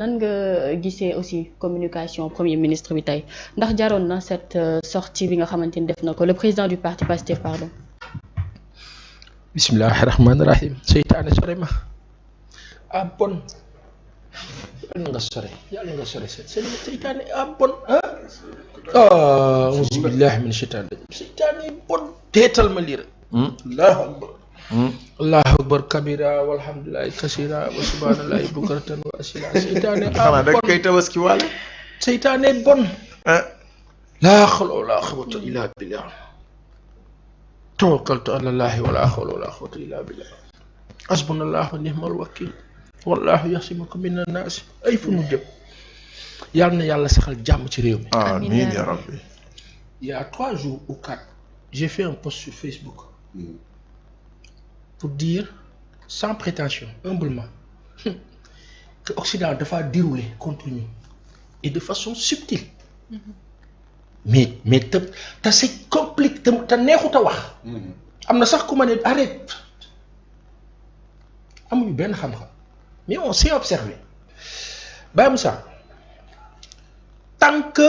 nan nga gisee aussi communication premier ministre bi tey ndax jaroon na cette sortie bi nga xamante ni def na ko le président du parti Pastef pardon. bismillahi rahmaani rahim seytaane sore ma ah bon yàlla nga sore seytaane ah bon ah auzu billahi min seytaane seytaane bon teetal ma lii rek allahu akbar allahu akbar kabira walhamdulillahi kasira wa subhanallahi bukratan wa asila seytaane ah bon kay tabaski wala seytaane bon laa hawla wala quwwata illa billah tawakkaltu ala allahi wala hawla wala quwwata illa billah hasbunallahu wa ni'mal wakil wallahu yasimuka minan nas ay fu ñu jëm yàlla na yàlla saxal jàmm ci réew mi amiin ya rabbi. il y a 3 jours ou 4 j'ai fait un post sur Facebook pour dire sans prétention humblement que Occident dafa dérouler contre nous et de façon subtile mais te c'est compliqué te neexut a wax am na sax ku ma ne arrête amuñu benn xam-xam mais on s'est observé Baye Moussa tant que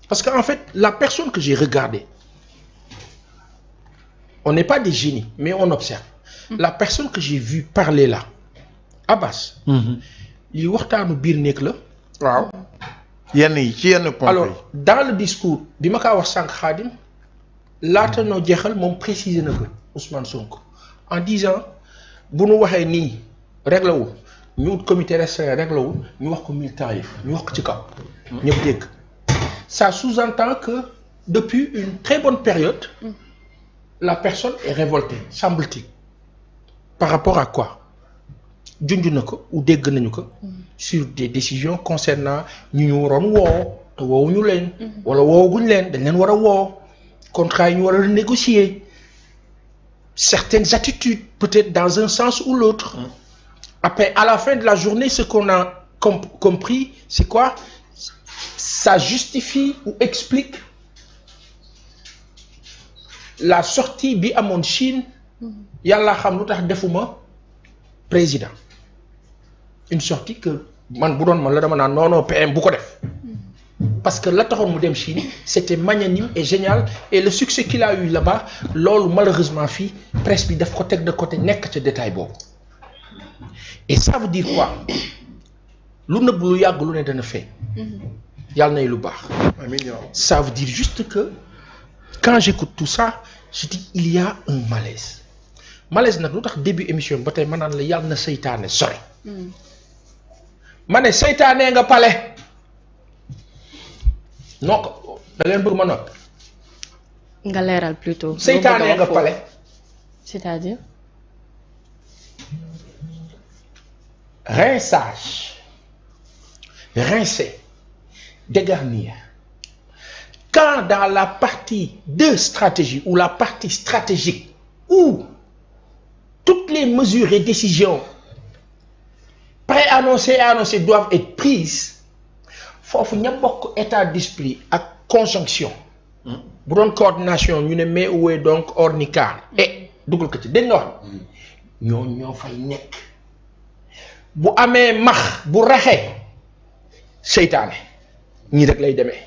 parce que en fait la personne que j'ai regardée on n'est pas des génies mais on observe la personne que j'ai vu parler là Abbas lii waxtaanu biir néeg la waaw yenn yi ci yenn point alors dans le discours bi ma kaa wax sànq Khadim laata noo jeexal moom préciser na ko Ousmane Sonko en disant bu nu waxee nii réglé wu ñu wut comité restreint réglé wu ñu wax ko militant yi ñu wax ko ci kaw ñëpp dégg ça sous-entend que depuis une très bonne période la personne est révoltée semble-t-il par rapport à quoi junj na ko ou dégg nañu ko sur des décisions concernant ñu waroon woo te woowuñu leen wala woowaguñ leen dañ leen war a woo contrat yi ñu war a négocier certaines attitudes peut-être dans un sens ou l'autre après à la fin de la journée ce qu'on a compris c'est quoi ça justifie ou explique la sortie bi amoon Chine yàlla xam lu tax defuma président une sortie que man bu doon man la dama naan non PM bu ko def parce que la taxoon mu dem Chine c'était magnanime et génial et le succès qu'il a eu là-bas loolu malheureusement fii presse bi daf ko teg de côté nekk ca détail boobu et ça veut dire quoi lu nëbb lu yàgg lu ne dana fee yàlla nay lu baax ça veut dire juste que quand j'écoute tout ça je dis il y a un malaise nag lu tax début émission ba tey ma naan la yàlla na seytaane sore ma ne seytaane nga pale non ko da leen bëgg ma noppi nga leeral plutôt seytaane nga pale c'est-à-dire rinçage rincer dégarnir quand dans la partie de stratégie ou la partie stratégique où toutes les mesures et décisions préannoncées et annoncées doivent être prises foofu ña bokk état d'esprit ak conjonction bu doon coordination ñu ne mais où est donc ornicar et dugal ko ci dégg nga wax ñoo fay nekk bu amee max bu raxee seytaane ñii rek lay demee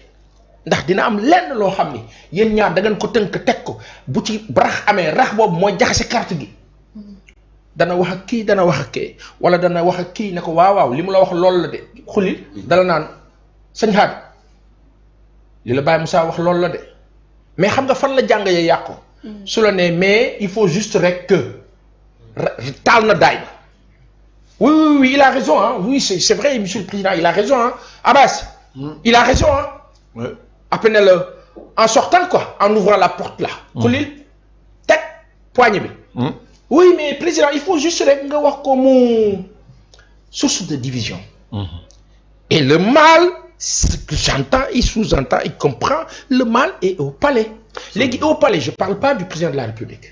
ndax dina am lenn loo xam ni yéen ñaar da ngeen ko tënk teg ko bu ci rax amee rax boobu mooy jaxase carte gi dana wax ak kii dana wax ak kii wala dana wax ak kii ne ko waaw li mu la wax loolu la de xulil dala naan sëñ Xaadi li la Baye Moussa wax loolu la de mais xam nga fan la jàng ya yàqu su la ne mais il faut juste rek que taal na daay oui il a raison hein oui c'est vrai monsieur le président il a raison hein Abbas il a raison hein après ne la en sortant quoi en ouvrant la porte là xulil teg poignée bi oui mais président il faut juste rek nga wax ko mu source de division et le mal ce que j'entends il sous-entend il comprend le mal est au palais léegi au palais je parle pas du président de la République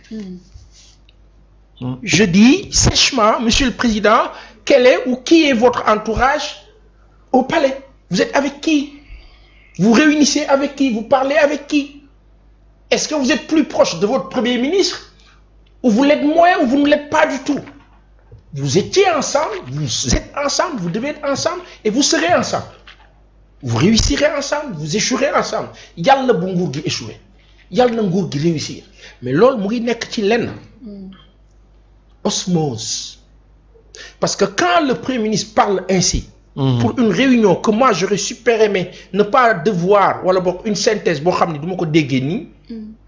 je dis sèchement monsieur le président quel est ou qui est votre entourage au palais vous êtes avec qui vous réunissez avec qui vous parlez avec qui est-ce que vous êtes plus proche de votre premier ministre ou vous l'êtes moins ou vous ne l'êtes pas du tout vous étiez ensemble, vous êtes ensemble, vous devez être ensemble et vous serez ensemble. Vous réussirez ensemble, vous échouerez ensemble. Yalla bu nguur gi échouer. Yalla na nguur gi réussir. Mais loolu mu ngi nekk ci lenn. Osmose. Parce que quand le Premier ministre parle ainsi, pour une réunion que moi j'aurais super aimé ne pas devoir, wala boog une synthèse boo xam ne du ma ko déggee nii,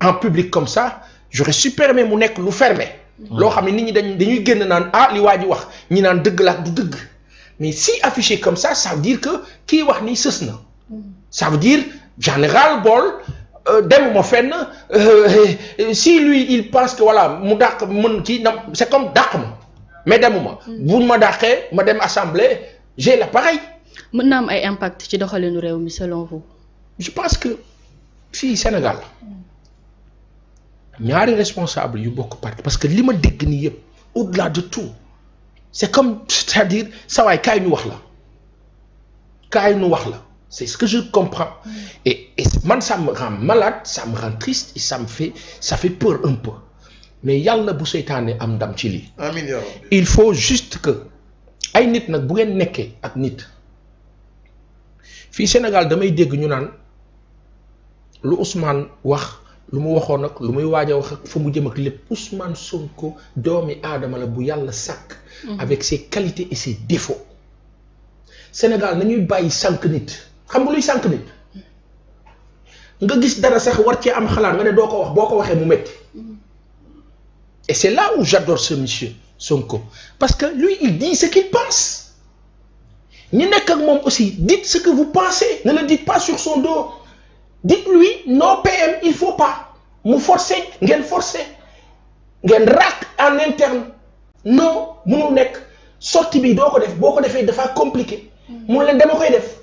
en public comme ça, j'aurais super aimé mu nekk lu fermé. Loo xam ne nit ñi dañuy génn naan ah li waa ji wax ñi naan dëgg la du dëgg. Mais si affiché comme ça veut dire que kii wax ni sës na. Ça veut dire général bol demuma fenn si lui il pense que voilà mu dàq mën ci c'est comme dàq ma mais demuma. bu ma dàqee ma dem assemblée j'ai l'appareil. mën na am ay impact ci doxalinu réew mi selon vous. Je pense que fii Sénégal ñaari responsable yu bokk parti parce que li ma dégg nii yëpp au-delà de tout c'est comme c'est-à-dire saa waay kaay ñu wax la kaay ñu wax la c'est ce que je comprends et man ça me rend malade ça me rend triste et ça fait peur un peu mais yàlla bu seytaane am ndam ci lii. amiin yaa rabbi. Il faut juste que ay nit nag bu ngeen nekkee ak nit fii Sénégal damay dégg ñu naan lu Ousmane wax lu mu waxoon ak lu muy waaj a wax ak fu mu jëm ak lépp Ousmane Sonko doomi aadama la bu yàlla sàkk. Avec ses qualités et ses défauts. Sénégal nañuy bàyyi sànq nit xam nga luy sànq nit nga gis dara sax war cee am xalaat nga ne doo ko wax boo ko waxee mu metti. Et c'est là où j'adore ce monsieur Sonko parce que lui il dit ce qu'il pense. ñi nekk ak moom aussi dites ce que vous pensez ne le dites pas sur son dos. Dites-lui non PM il faut pas mu forcer ngeen raak en interne non mënul nekk sortie bi doo ko def boo ko defee dafa compliqué mu leen dama koy def.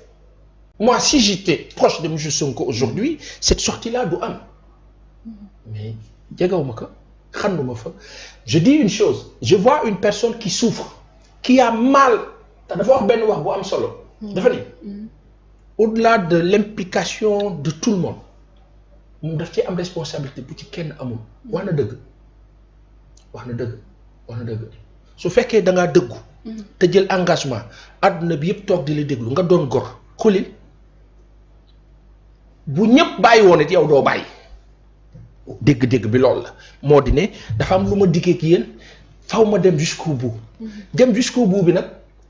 Moi si j'étais proche de monsieur Sonko aujourd'hui cette sortie-là du am mais jegewuma ko xanduma fa. Je dis une chose je vois une personne qui souffre qui a mal te dafa wax benn wax bu am solo dafa ni au-delà de l'implication de tout le monde moom daf ci am responsabilité bu ci kenn amul. wax na dëgg su fekkee da ngaa dëggu te jël engagement àdduna bi yëpp toog di la déglu nga doon gor xulil bu ñëpp bàyyi woon it yow doo bàyyi. dégg-dégg bi loolu la moo di ne dafa am lu ma diggee ak yéen faw ma dem jusqu'au bout. dem jusqu'au bout bi nag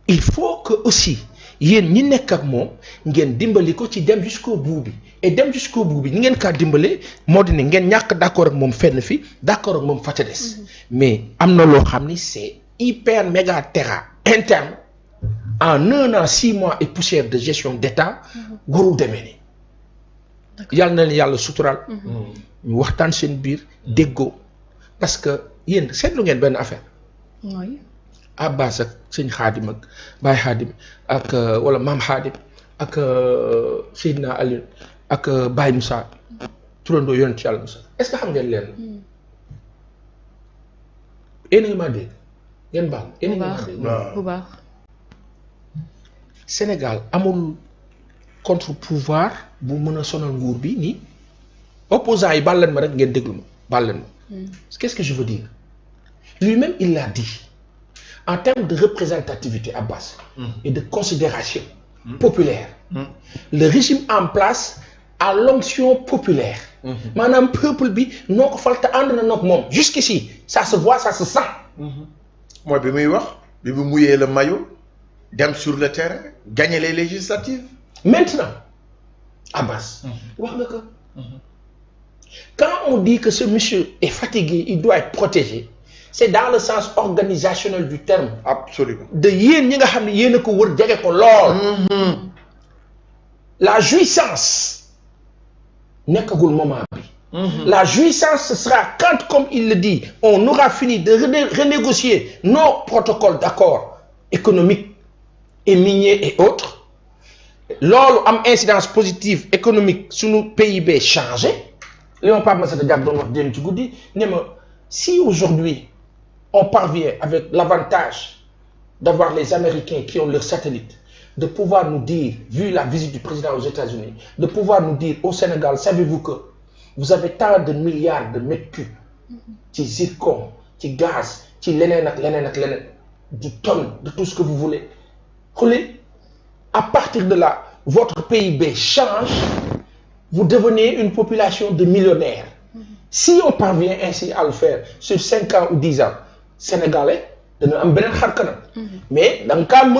il faut que aussi yéen ñi nekk ak moom ngeen dimbali ko ci dem jusqu'au bout bi et dem jusqu'au bout bi ñi ngeen kaa dimbalee moo di ne ngeen ñàkk d'accord ak moom fenn fi d'accord ak moom fa ca des. Mais am na loo xam ni c'est hyper méga terra interne en 1 an 6 mois et poussière de gestion d'État warul demee ni yàlla na leen yàlla suturaal. ñu waxtaan seen biir déggoo parce que yéen seetlu ngeen benn affaire. oui. Abbas ak sëñ Xaadim ak Baye Xaadim ak wala Maam Xaadim ak Seydina Aliou ak Baye Moussa turandoo yonent yàlla Moussa est-ce que xam ngeen leen. énormément dégg ngeen baal. bu baax Sénégal amul contre-pouvoir bu mën a sonal nguur bi nii opposants yi baal leen ma rek ngeen déglu ma baal leen ma. Qu'est-ce que je veux dire lui-même il l'a dit en termes de représentativité Abbas et de considération populaire le régime en place a l'onction populaire maanaam peuple bi noo ko fal te ànd na noog moom jusqu'ici ça se voit ça se sent. mooy bi muy wax bi mu mouillé le maillot dem sur le terrain gagner les législatives. Maintenant Abbas wax nga ko quand on dit que ce monsieur est fatigué il doit être protégé c'est dans le sens organisationnel du terme. Absolument. de yéen ñi nga xam ne yéen a ko wër jege ko lool. La jouissance nekkagul moment bi. La jouissance ce sera quand comme il le dit on aura fini de renégocier nos protocoles d'accord économiques et miniers et autres loolu am incidence positive économique suñu PIB changé li ma Pape Massata Diack doon wax démb ci guddi ne ma si aujourd'hui on parvient avec l'avantage d'avoir les Américains qui ont leurs satellites de pouvoir nous dire vu la visite du président aux États-Unis de pouvoir nous dire au Sénégal savez-vous que vous avez tant de milliards de mètres cubes ci zircon ci gaz ci leneen ak leneen ak leneen de tonnes, de tout ce que vous voulez. À partir de là, votre PIB change, vous devenez une population de millionnaires. Si on parvient ainsi à le faire sur 5 ans ou 10 ans, Sénégalais, mais dans le cas où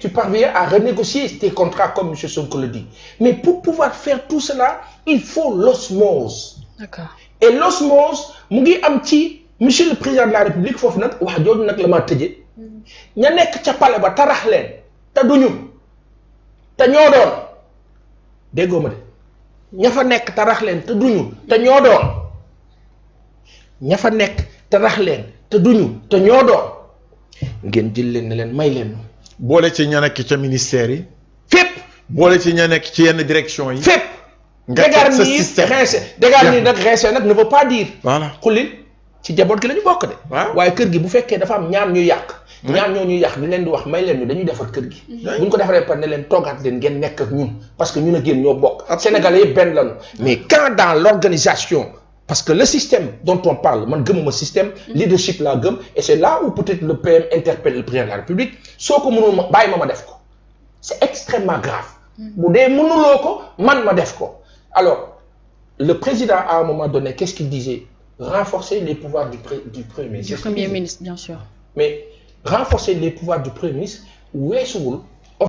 tu parviens à renégocier tes contrats comme M. Sonko le dit. Mais pour pouvoir faire tout cela, il faut l'osmose. D'accord. Et l'osmose, monsieur le président de la République, il faut que vous ayez ña nekk ca pale ba tarax leen te duñu te ñoo doon déggoo ma de ña fa nekk tarax leen te duñu te ñoo doon ña fa nekk tarax leen te duñu te ñoo doon ngeen jël leen ne leen may leen boole ci ña nekk ca ministère yi fépp boole ci ña nekk ci yenn direction yi fépp Dégarni nag rincé nag ne veut pas dire voilà xulil ci jaboot gi la ñu bokk de waaye kër gi bu fekkee dafa am ñaar ñu yàq ñaar ñoo ñuy yàq di leen di wax may leen ñu dañuy defar kër gi bu ñu ko defaree par ne leen toogaat leen ngeen nekk ak ñun parce que ñun ak yéen ñoo bokk Sénégalais yëpp benn lañu mais quand dans l'organisation parce que le système dont on parle man gëmuma système leadership laa gëm et c'est là où peut-être le PM interpelle le président de la République soo ko mënul ma bàyyi ma def ko c'est extrêmement grave bu dee mënuloo ko man ma def ko alors le président à un moment donné qu'est-ce qu'il disait renforcer les pouvoirs du Premier ministre. Du Premier ministre, bien sûr. Mais renforcer les pouvoirs du Premier ministre, weesuwul